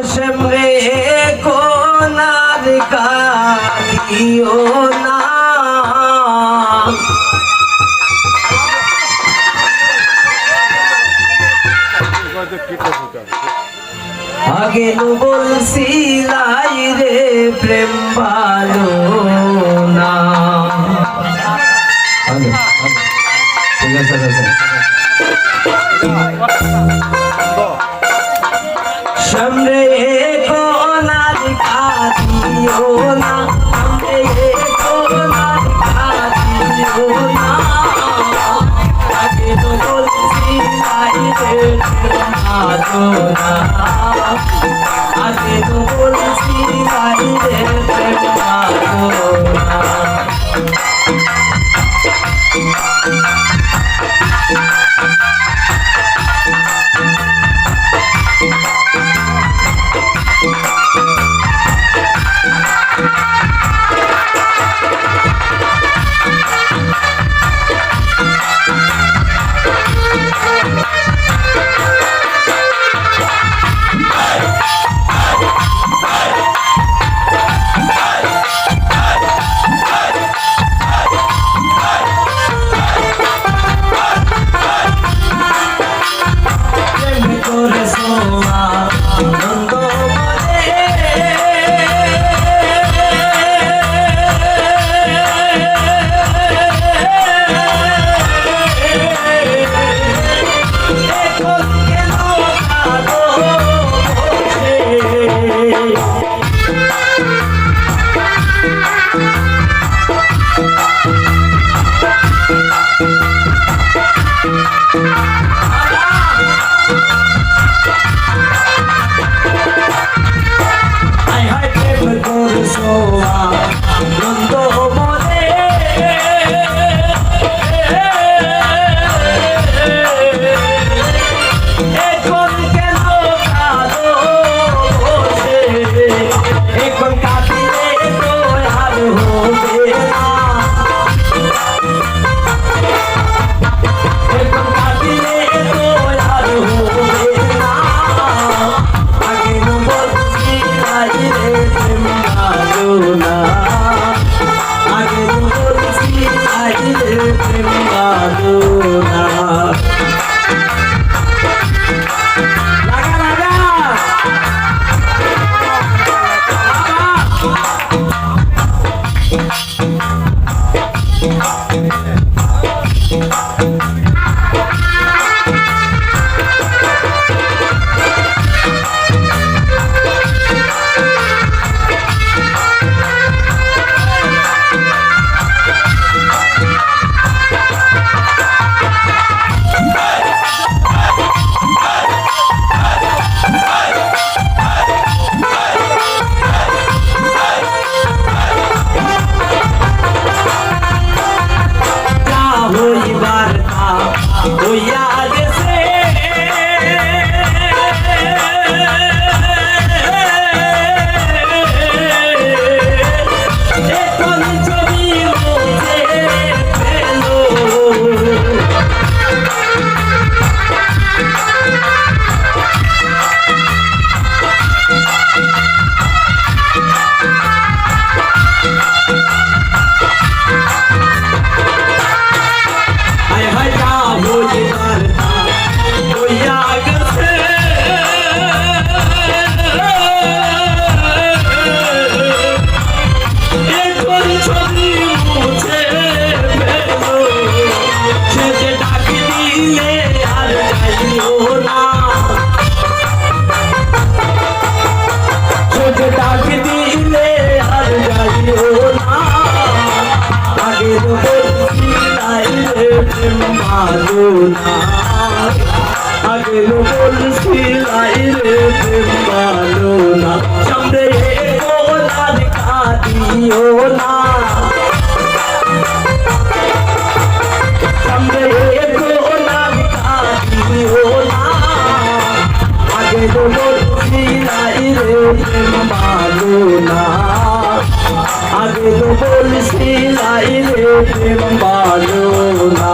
সামনে কোনার কাটিও না আগে বলছিলাই রে প্রেম ভালো না ঠিক আছে সামনে কোনার কাটিও না সামনে কোনার কাটিও না আগে বলছিলাই রে প্রেম ভালো না আগে বলছিলাই রে প্রেম ভালো না আগে বলছিলাই রে প্রেম ভালো না সামনে কোনার কাটিও না সামনে কোনার কাটিও না আগে বলছিলাই রে প্রেম ভালো না আগে বলছিলাই রে প্রেম ভালো না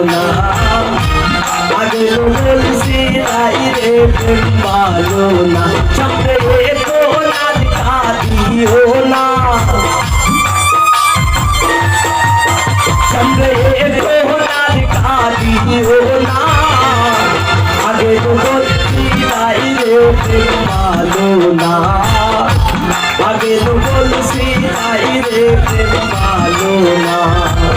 না আগে তো বলছি নাই রে প্রেম ভালো না সামনে তো না দেখা দিও না সামনে তো না দেখা দিও না আগে তো বলছি নাই রে প্রেম ভালো না আগে তো বলছি নাই রে প্রেম ভালো না